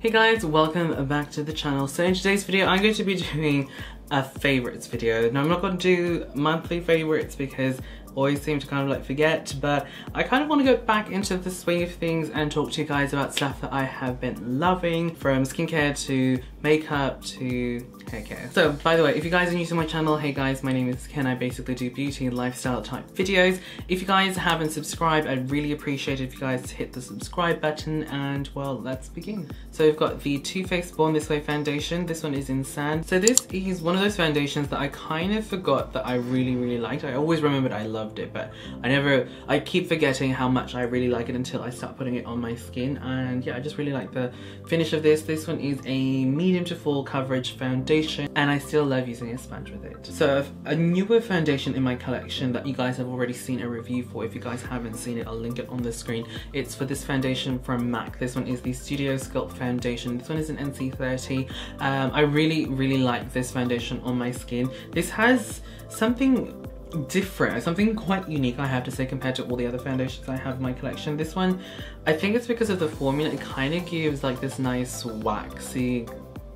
Hey guys, welcome back to the channel. So in today's video I'm going to be doing a favorites video. Now I'm not going to do monthly favorites because I always seem to kind of like forget, but I kind of want to go back into the swing of things and talk to you guys about stuff that I have been loving, from skincare to makeup to hair care. So by the way, if you guys are new to my channel, hey guys, my name is Ken. I basically do beauty and lifestyle type videos. If you guys haven't subscribed, I'd really appreciate it if you guys hit the subscribe button, and well, let's begin. So we've got the Too Faced Born This Way foundation. This one is in Sand. So this is one of those foundations that I kind of forgot that I really liked. I always remembered I loved it, but I keep forgetting how much I really like it until I start putting it on my skin. And yeah, I just really like the finish of this. This one is a medium to full coverage foundation, and I still love using a sponge with it. So a newer foundation in my collection that you guys have already seen a review for. If you guys haven't seen it, I'll link it on the screen. It's for this foundation from MAC. This one is the Studio Sculpt foundation. This one is an NC30. I really like this foundation on my skin. This has something different, something quite unique, I have to say, compared to all the other foundations I have in my collection. This one, I think it's because of the formula. It kind of gives like this nice waxy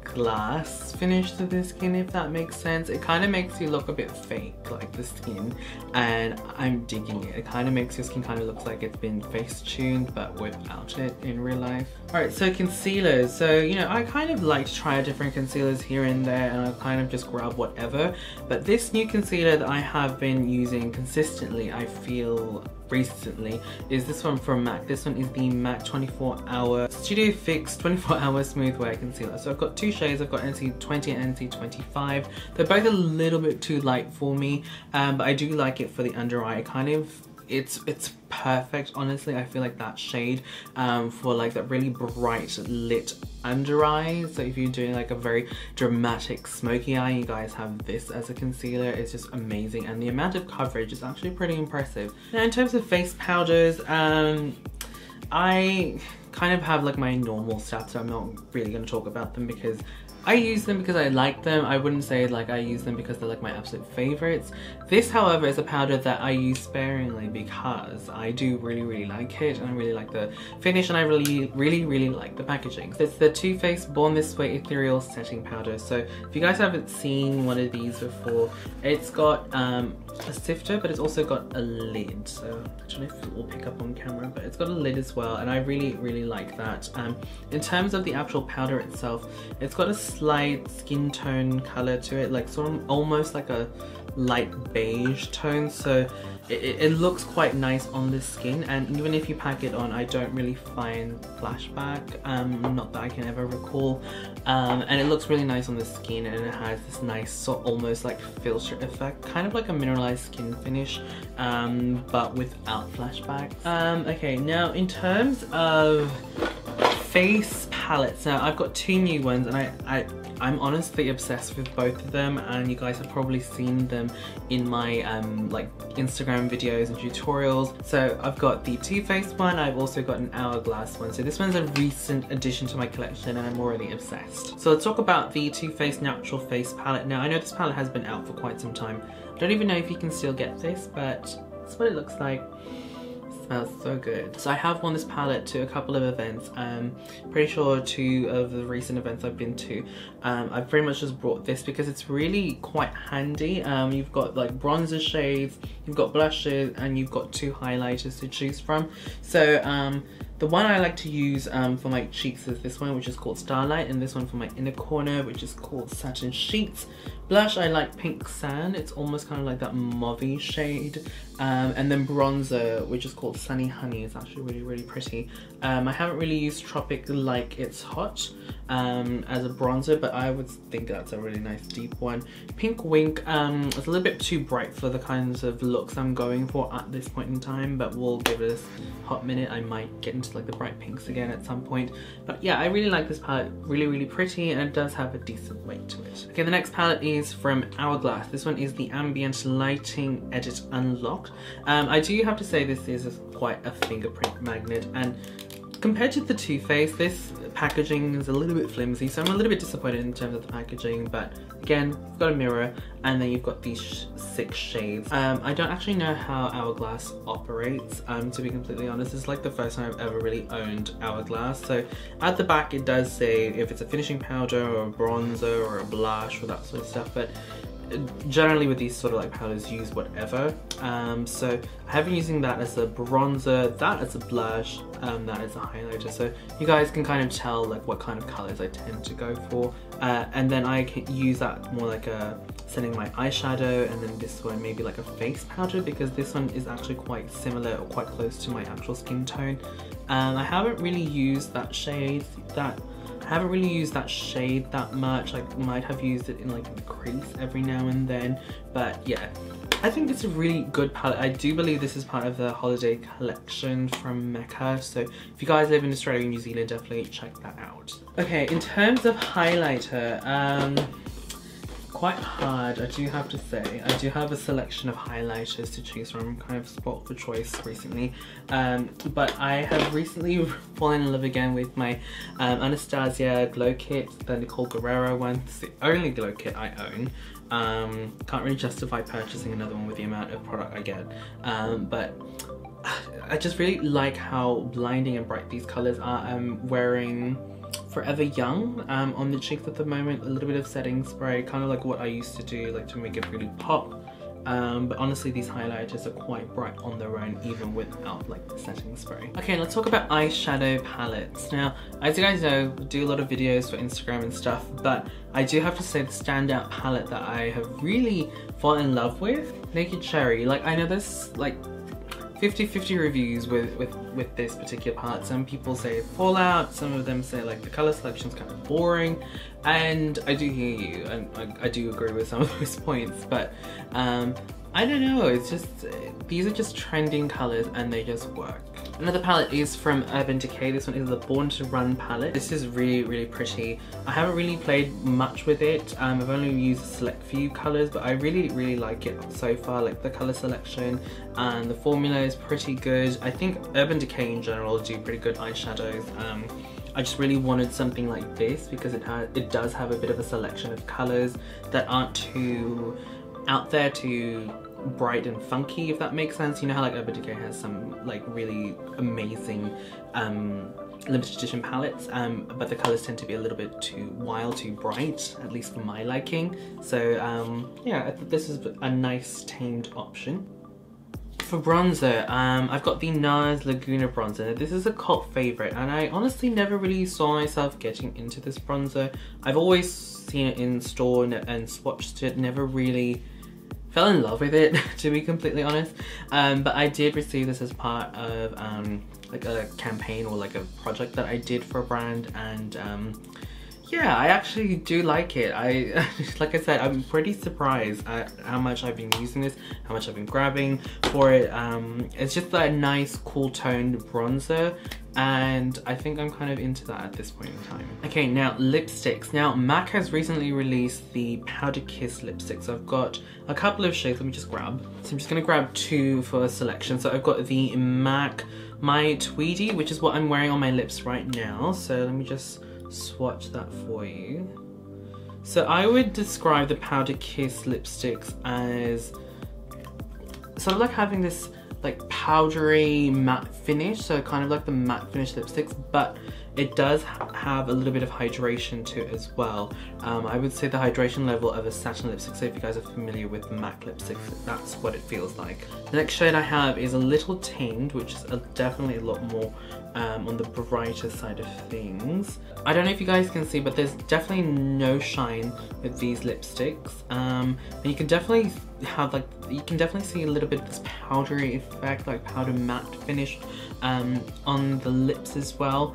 glass finish to the skin, if that makes sense. It kind of makes you look a bit fake, like the skin, and I'm digging it. It kind of makes your skin kind of look like it's been face tuned but without it in real life. Alright, so concealers. So, you know, I kind of like to try different concealers here and there, and I kind of just grab whatever. But this new concealer that I have been using consistently, I feel recently, is this one from MAC. This one is the MAC 24-hour Studio Fix 24-hour Smooth Wear Concealer. So I've got two shades. I've got NC20 and NC25. They're both a little bit too light for me, but I do like it for the under eye. It's perfect, honestly. I feel like that shade for like that really bright lit under eye. So if you're doing like a very dramatic smoky eye, you guys have this as a concealer. It's just amazing, and the amount of coverage is actually pretty impressive. Now in terms of face powders, I kind of have like my normal stuff, so I'm not really going to talk about them because I use them because I like them. I wouldn't say like I use them because they're like my absolute favorites. This, however, is a powder that I use sparingly because I do really like it, and I really like the finish, and I really like the packaging. So it's the Too Faced Born This Way Ethereal Setting Powder. So if you guys haven't seen one of these before, it's got a sifter, but it's also got a lid. So I don't know if it will pick up on camera, but it's got a lid as well, and I really like that. In terms of the actual powder itself, it's got a slight skin tone color to it, like sort of almost like a light beige tone, so it looks quite nice on the skin. And even if you pack it on, I don't really find flashback, not that I can ever recall, and it looks really nice on the skin, and it has this nice sort of almost like filter effect, kind of like a mineralized skin finish, but without flashback. Okay, now in terms of face palettes, now I've got two new ones, and I'm honestly obsessed with both of them, and you guys have probably seen them in my like Instagram videos and tutorials. So I've got the Too Faced one, I've also got an Hourglass one. So this one's a recent addition to my collection, and I'm already obsessed. So let's talk about the Too Faced Natural Face palette. Now I know this palette has been out for quite some time. I don't even know if you can still get this, but that's what it looks like. Smells so good. So I have worn this palette to a couple of events. Pretty sure 2 of the recent events I've been to, I've pretty much just brought this because it's really quite handy. You've got like bronzer shades, you've got blushes, and you've got 2 highlighters to choose from. So the one I like to use for my cheeks is this one, which is called Starlight, and this one for my inner corner, which is called Satin Sheets. Blush, I like Pink Sand. It's almost kind of like that mauve-y shade. And then bronzer, which is called Sunny Honey. It's actually really pretty. I haven't really used Tropic Like It's Hot as a bronzer, but I would think that's a really nice deep one. Pink Wink, it's a little bit too bright for the kinds of looks I'm going for at this point in time, but we'll give it a hot minute. I might get into like the bright pinks again at some point. But yeah, I really like this palette. Really pretty, and it does have a decent weight to it. Okay, the next palette is from Hourglass. This one is the Ambient Lighting Edit Unlocked. I do have to say this is quite a fingerprint magnet, and compared to the Too Faced, this packaging is a little bit flimsy, so I'm a little bit disappointed in terms of the packaging, but again, you've got a mirror and then you've got these 6 shades. I don't actually know how Hourglass operates, to be completely honest. It's like the first time I've ever really owned Hourglass. So at the back it does say if it's a finishing powder or a bronzer or a blush or that sort of stuff, but generally with these sort of like powders, use whatever. So I have been using that as a bronzer, that as a blush, that as a highlighter, so you guys can kind of tell like what kind of colors I tend to go for, and then I can use that more like setting my eyeshadow, and then this one maybe like a face powder, because this one is actually quite similar or quite close to my actual skin tone. I haven't really used that shade that much. Like, might have used it in like the crease every now and then, but yeah, I think it's a really good palette. I do believe this is part of the holiday collection from Mecca, so if you guys live in Australia and New Zealand, definitely check that out. Okay, in terms of highlighter, quite hard, I do have to say. I do have a selection of highlighters to choose from. I'm kind of spoiled for choice recently, but I have recently fallen in love again with my Anastasia glow kit, the Nicole Guirreiro one. It's the only glow kit I own. Can't really justify purchasing another one with the amount of product I get, but I just really like how blinding and bright these colors are. I'm wearing Forever Young on the cheeks at the moment, a little bit of setting spray, kind of like what I used to do, like to make it really pop. But honestly, these highlighters are quite bright on their own, even without like the setting spray. Okay, let's talk about eyeshadow palettes. Now, as you guys know, I do a lot of videos for Instagram and stuff, but I do have to say the standout palette that I have really fallen in love with, Naked Cherry. Like, I know there's like 50-50 reviews with this particular palette. Some people say fallout, some of them say like the color selection's kind of boring, and I do hear you, and I do agree with some of those points, but I don't know, it's just, these are just trending colors and they just work. Another palette is from Urban Decay. This one is the Born to Run palette. This is really, really pretty. I haven't really played much with it. I've only used a select few colors, but I really, really like it so far. Like the color selection and the formula is pretty good. I think Urban Decay in general do pretty good eyeshadows. I just really wanted something like this because it does have a bit of a selection of colors that aren't too out there, too bright and funky, if that makes sense. You know how like Urban Decay has some like really amazing limited edition palettes, but the colors tend to be a little bit too wild, too bright, at least for my liking. So yeah, I think this is a nice tamed option. For bronzer, I've got the NARS Laguna bronzer. This is a cult favorite, and I honestly never really saw myself getting into this bronzer. I've always seen it in store and swatched it, never really fell in love with it, to be completely honest. But I did receive this as part of like a campaign or like a project that I did for a brand, and yeah, I actually do like it. Like I said, I'm pretty surprised at how much I've been using this, how much I've been grabbing for it. It's just a nice, cool toned bronzer, and I think I'm kind of into that at this point in time. Okay, now lipsticks. Now MAC has recently released the Powder Kiss lipstick, so I've got a couple of shades. Let me just grab. So I'm just gonna grab 2 for a selection. So I've got the MAC My Tweedy, which is what I'm wearing on my lips right now. So let me just swatch that for you. So I would describe the Powder Kiss lipsticks as sort of like having this like powdery matte finish, so kind of like the matte finish lipsticks, but it does have a little bit of hydration to it as well. I would say the hydration level of a satin lipstick, so if you guys are familiar with MAC lipsticks, that's what it feels like. The next shade I have is a little tamed, which is definitely a lot more on the brighter side of things. I don't know if you guys can see, but there's definitely no shine with these lipsticks. And you can definitely have like, you can definitely see a little bit of this powdery effect, like powder matte finish on the lips as well.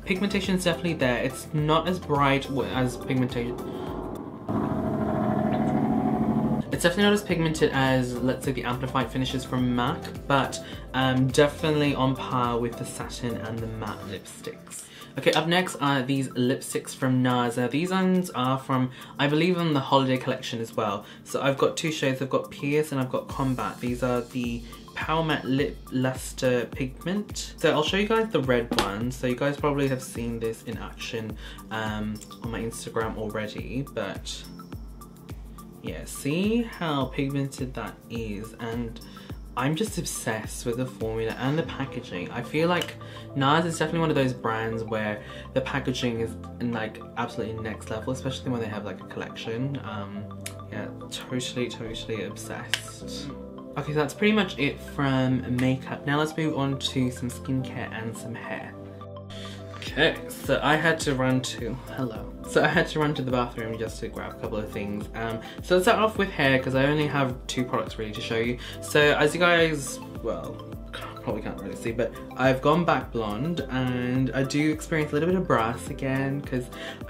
Pigmentation is definitely there. It's not as bright as pigmentation. It's definitely not as pigmented as, let's say, the amplified finishes from MAC, but definitely on par with the satin and the matte lipsticks. Okay, up next are these lipsticks from NARS. These ones are from, I believe, on the holiday collection as well. So I've got 2 shades. I've got Pierce and I've got Combat. These are the Power Matte Lip Luster Pigment. So I'll show you guys the red one. So you guys probably have seen this in action on my Instagram already, but yeah, see how pigmented that is, and I'm just obsessed with the formula and the packaging. I feel like NARS is definitely one of those brands where the packaging is like absolutely next level, especially when they have like a collection. Yeah, totally obsessed. Okay, so that's pretty much it from makeup. Now let's move on to some skincare and some hair. Okay, so I had to run to the bathroom just to grab a couple of things. So let's start off with hair because I only have 2 products really to show you. So as you guys, well, probably can't really see, but I've gone back blonde, and I do experience a little bit of brass again because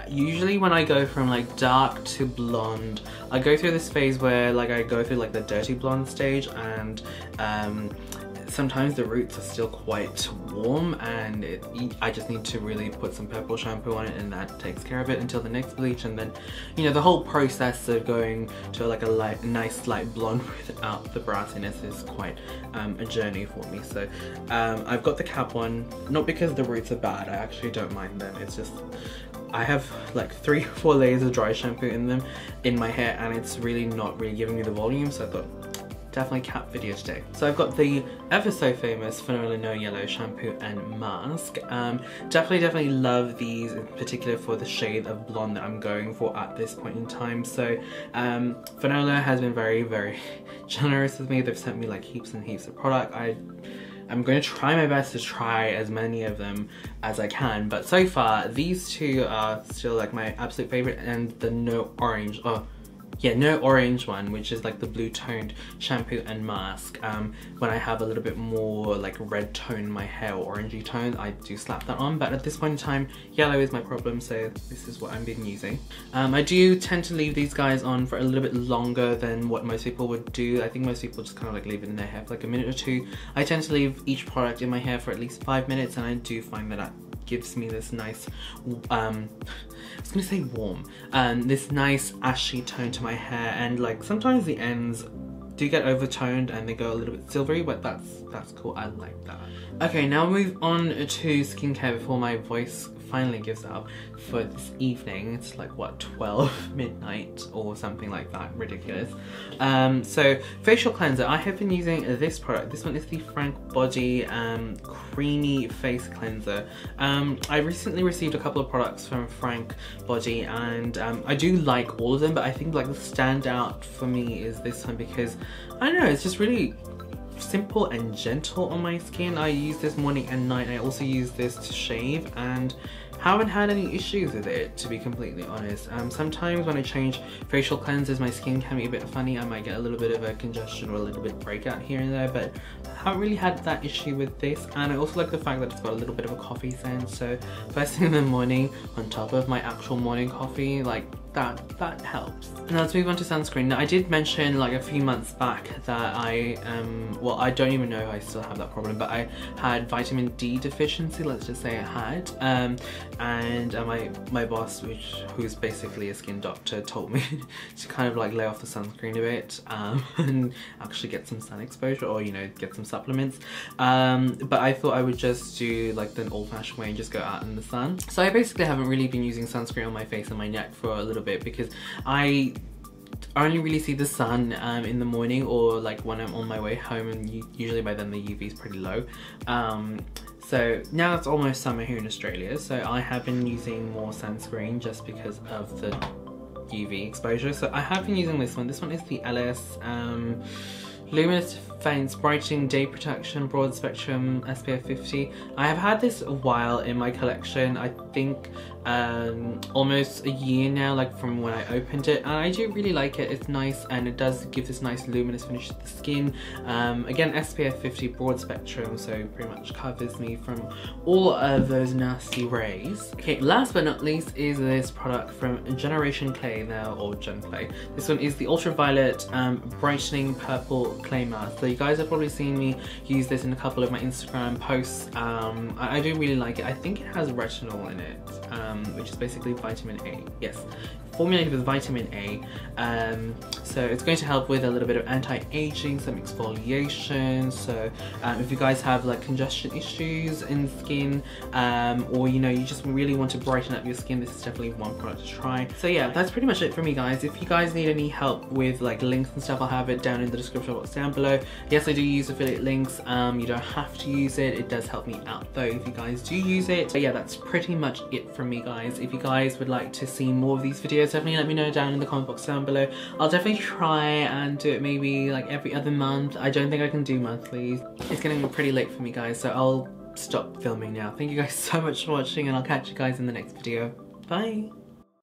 usually when I go from like dark to blonde, I go through this phase where like I go through like the dirty blonde stage, and sometimes the roots are still quite warm, and I just need to really put some purple shampoo on it, and that takes care of it until the next bleach. And then, you know, the whole process of going to like a nice light blonde without the brassiness is quite a journey for me. So I've got the cap one, not because the roots are bad, I actually don't mind them, it's just I have like 3 or 4 layers of dry shampoo in my hair, and it's really not really giving me the volume, so I thought definitely cap video today. So I've got the ever so famous Fanola No Yellow shampoo and mask. Definitely love these, in particular for the shade of blonde that I'm going for at this point in time. So Fanola has been very generous with me. They've sent me like heaps and heaps of product. I'm going to try my best to try as many of them as I can, but so far these 2 are still like my absolute favorite, and the No Orange one, which is like the blue toned shampoo and mask. When I have a little bit more like red tone in my hair or orangey tone, I do slap that on, but at this point in time yellow is my problem, so this is what I've been using. I do tend to leave these guys on for a little bit longer than what most people would do. I think most people just kind of like leave it in their hair for like a minute or 2. I tend to leave each product in my hair for at least 5 minutes, and I do find that gives me this nice I was gonna say warm, this nice ashy tone to my hair, and like sometimes the ends do get overtoned and they go a little bit silvery, but that's cool, I like that. Okay, now move on to skincare before my voice finally gives up for this evening. It's like what, 12 midnight or something like that, ridiculous. So facial cleanser, I have been using this product. This one is the Frank Body creamy face cleanser. I recently received a couple of products from Frank Body, and I do like all of them, but I think like the standout for me is this one because I don't know, it's just really simple and gentle on my skin. I use this morning and night. I also use this to shave and haven't had any issues with it, to be completely honest. Sometimes when I change facial cleansers my skin can be a bit funny. I might get a little bit of a congestion or a little bit of breakout here and there, but I haven't really had that issue with this. And I also like the fact that it's got a little bit of a coffee scent, so first thing in the morning on top of my actual morning coffee, like that helps. Now let's move on to sunscreen. Now I did mention like a few months back that well, I don't even know if I still have that problem, but I had vitamin D deficiency, let's just say I had, and my boss, who's basically a skin doctor, told me to kind of like lay off the sunscreen a bit and actually get some sun exposure, or you know, get some supplements, but I thought I would just do like the old-fashioned way and just go out in the sun. So I basically haven't really been using sunscreen on my face and my neck for a little bit because I only really see the sun in the morning or like when I'm on my way home, and usually by then the UV is pretty low. So now it's almost summer here in Australia, so I have been using more sunscreen just because of the UV exposure. So I have been using this one. This one is the ELES Luminous Defense Brightening Day Protection Broad Spectrum SPF 50. I have had this a while in my collection, I think almost a year now, like from when I opened it, and I do really like it. It's nice and it does give this nice luminous finish to the skin. Again, SPF 50 broad spectrum, so pretty much covers me from all of those nasty rays. Okay, last but not least is this product from Generation Clay now, or Gen Clay. This one is the Ultraviolet Brightening Purple Clay Mask. So you guys have probably seen me use this in a couple of my Instagram posts. I do really like it. I think it has retinol in it. which is basically vitamin A. Yes, formulated with vitamin A. So it's going to help with a little bit of anti-aging, some exfoliation. So if you guys have like congestion issues in skin, or you know, you just really want to brighten up your skin, this is definitely one product to try. So yeah, that's pretty much it for me, guys. If you guys need any help with like links and stuff, I'll have it down in the description box down below. Yes, I do use affiliate links. You don't have to use it. It does help me out though if you guys do use it. But yeah, that's pretty much it from me, guys. If you guys would like to see more of these videos, definitely let me know down in the comment box down below. I'll definitely try and do it maybe like every other month. I don't think I can do monthly. It's getting pretty late for me, guys, so I'll stop filming now. Thank you guys so much for watching, and I'll catch you guys in the next video. Bye!